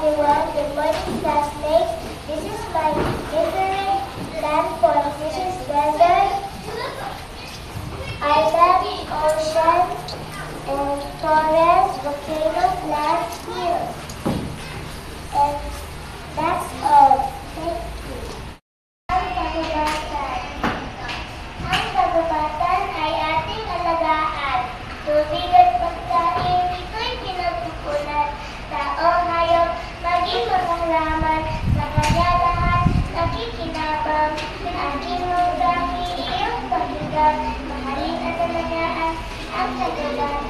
everyone. Good morning, classmates. This is my favorite landform. This is desert, island, ocean, and forest, volcanoes, land, hills. And that's all. Thank you. Ang kagubatan. Ang kagubatan ay ating alagaan. Tubig at pagkain, ito'y pinagkukunan. Taong hayop, maging mga halaman, sa kanya lahat, nakikinabang. Aking ugali, iyong paghigang, mahalin at alagaan, ang kagubatan.